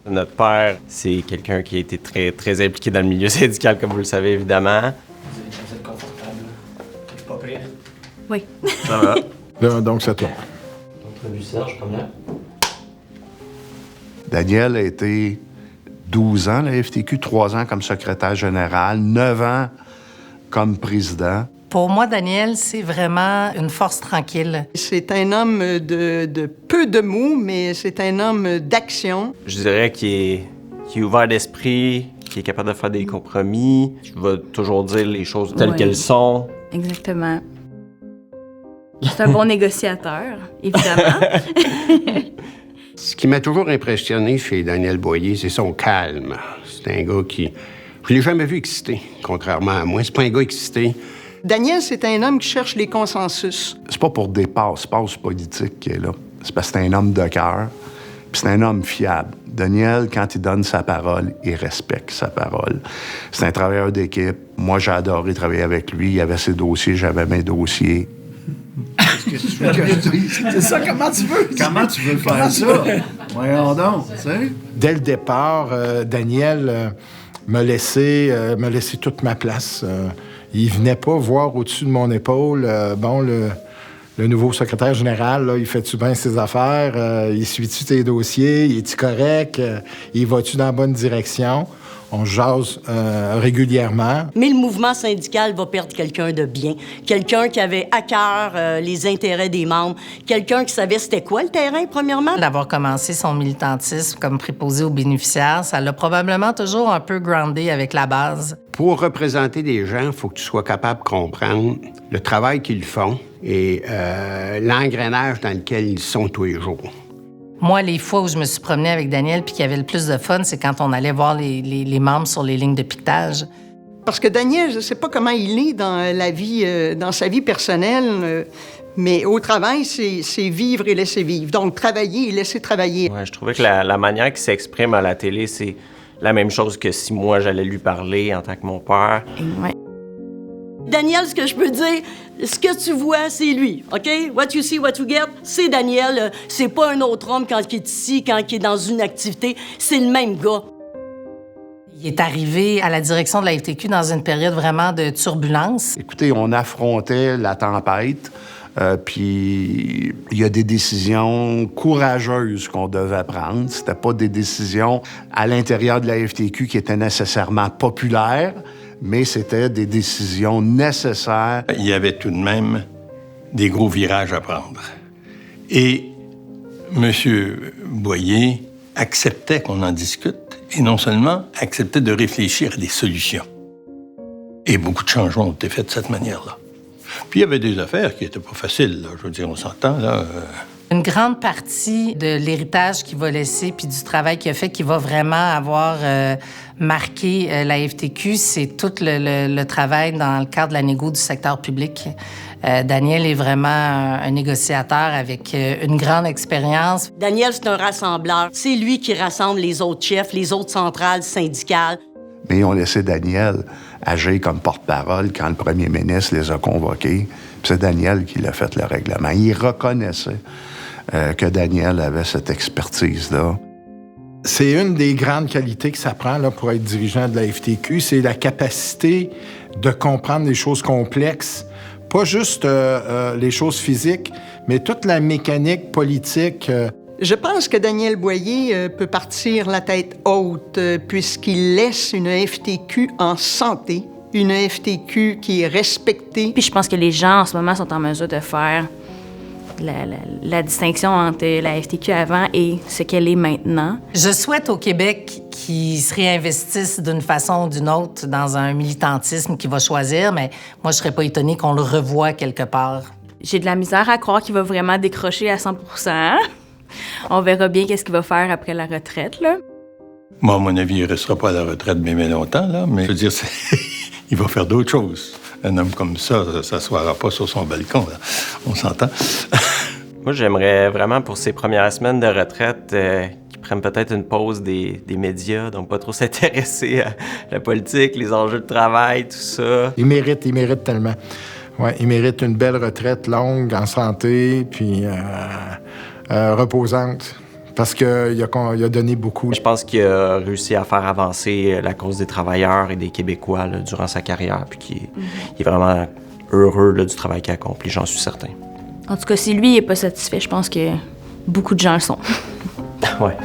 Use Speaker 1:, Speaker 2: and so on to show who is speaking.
Speaker 1: Notre père, c'est quelqu'un qui a été très, très impliqué dans le milieu syndical, comme vous le savez, évidemment.
Speaker 2: Vous êtes confortable, là? C'est pas pire.
Speaker 3: Oui.
Speaker 1: Ça va.
Speaker 4: Là, donc, c'est toi.
Speaker 2: Entrevue Serge, première.
Speaker 5: Daniel a été 12 ans à la FTQ, 3 ans comme secrétaire général, 9 ans comme président.
Speaker 6: Pour moi, Daniel, c'est vraiment une force tranquille.
Speaker 7: C'est un homme de peu de mots, mais c'est un homme d'action.
Speaker 1: Je dirais qu'il est ouvert d'esprit, qu'il est capable de faire des compromis, qui va toujours dire les choses telles qu'elles sont.
Speaker 3: Exactement. C'est un bon négociateur, évidemment.
Speaker 8: Ce qui m'a toujours impressionné chez Daniel Boyer, c'est son calme. C'est un gars qui... Je l'ai jamais vu excité, contrairement à moi. C'est pas un gars excité.
Speaker 7: Daniel, c'est un homme qui cherche les consensus.
Speaker 5: C'est pas pour des passe-passe politiques qu'il est là. C'est parce que c'est un homme de cœur, puis c'est un homme fiable. Daniel, quand il donne sa parole, il respecte sa parole. C'est un travailleur d'équipe. Moi, j'ai adoré travailler avec lui. Il avait ses dossiers, j'avais mes dossiers.
Speaker 4: Qu'est-ce que tu veux que je dise? C'est ça, comment tu veux? Comment tu veux faire ça? Voyons donc, tu sais. Dès le départ, Daniel m'a laissé toute ma place. Il venait pas voir au-dessus de mon épaule, le nouveau secrétaire général, là, il fait-tu bien ses affaires? Il suit-tu tes dossiers? Il est-tu correct? Il va-tu dans la bonne direction? On jase régulièrement.
Speaker 9: Mais le mouvement syndical va perdre quelqu'un de bien, quelqu'un qui avait à cœur les intérêts des membres, quelqu'un qui savait c'était quoi le terrain, premièrement.
Speaker 6: D'avoir commencé son militantisme comme préposé aux bénéficiaires, ça l'a probablement toujours un peu groundé avec la base.
Speaker 8: Pour représenter des gens, il faut que tu sois capable de comprendre le travail qu'ils font et l'engrenage dans lequel ils sont tous les jours.
Speaker 6: Moi, les fois où je me suis promenée avec Daniel puis qu'il y avait le plus de fun, c'est quand on allait voir les membres sur les lignes de piquetage.
Speaker 7: Parce que Daniel, je ne sais pas comment il est dans la vie, dans sa vie personnelle, mais au travail, c'est vivre et laisser vivre. Donc, travailler et laisser travailler.
Speaker 1: Ouais, je trouvais que la manière qu'il s'exprime à la télé, c'est la même chose que si moi, j'allais lui parler en tant que mon père.
Speaker 3: Ouais.
Speaker 9: Daniel, ce que je peux dire, ce que tu vois, c'est lui, OK? What you see, what you get, c'est Daniel. C'est pas un autre homme quand il est ici, quand il est dans une activité. C'est le même gars.
Speaker 6: Il est arrivé à la direction de la FTQ dans une période vraiment de turbulence.
Speaker 5: Écoutez, on affrontait la tempête, puis il y a des décisions courageuses qu'on devait prendre. C'était pas des décisions à l'intérieur de la FTQ qui étaient nécessairement populaires, mais c'était des décisions nécessaires.
Speaker 10: Il y avait tout de même des gros virages à prendre. Et M. Boyer acceptait qu'on en discute, et non seulement acceptait de réfléchir à des solutions. Et beaucoup de changements ont été faits de cette manière-là. Puis il y avait des affaires qui n'étaient pas faciles, là. Je veux dire, on s'entend, là.
Speaker 6: Une grande partie de l'héritage qu'il va laisser puis du travail qu'il a fait qui va vraiment avoir marqué la FTQ, c'est tout le travail dans le cadre de la négo du secteur public. Daniel est vraiment un négociateur avec une grande expérience.
Speaker 9: Daniel, c'est un rassembleur. C'est lui qui rassemble les autres chefs, les autres centrales syndicales.
Speaker 5: Mais ils ont laissé Daniel agir comme porte-parole quand le premier ministre les a convoqués. Puis c'est Daniel qui l'a fait le règlement. Il reconnaissait que Daniel avait cette expertise-là.
Speaker 4: C'est une des grandes qualités que ça prend là, pour être dirigeant de la FTQ, c'est la capacité de comprendre les choses complexes, pas juste les choses physiques, mais toute la mécanique politique.
Speaker 7: Je pense que Daniel Boyer peut partir la tête haute puisqu'il laisse une FTQ en santé, une FTQ qui est respectée.
Speaker 3: Puis je pense que les gens, en ce moment, sont en mesure de faire la distinction entre la FTQ avant et ce qu'elle est maintenant.
Speaker 6: Je souhaite au Québec qu'ils se réinvestissent d'une façon ou d'une autre dans un militantisme qu'il va choisir, mais moi, je serais pas étonnée qu'on le revoie quelque part.
Speaker 3: J'ai de la misère à croire qu'il va vraiment décrocher à 100%. On verra bien qu'est-ce qu'il va faire après la retraite, là.
Speaker 10: Moi, à mon avis, il ne restera pas à la retraite bien longtemps, là, mais je veux dire, il va faire d'autres choses. Un homme comme ça ne s'assoira pas sur son balcon, là. On s'entend.
Speaker 1: Moi, j'aimerais vraiment, pour ces premières semaines de retraite, qu'ils prennent peut-être une pause des médias, donc pas trop s'intéresser à la politique, les enjeux de travail, tout ça.
Speaker 4: Il mérite tellement. Ouais, il mérite une belle retraite longue, en santé, puis reposante. parce qu'il a donné beaucoup.
Speaker 1: Je pense qu'il a réussi à faire avancer la cause des travailleurs et des Québécois là, durant sa carrière, puis qu'il est vraiment heureux là, du travail qu'il a accompli, j'en suis certain.
Speaker 3: En tout cas, si lui n'est pas satisfait, je pense que beaucoup de gens le sont.
Speaker 1: Ouais.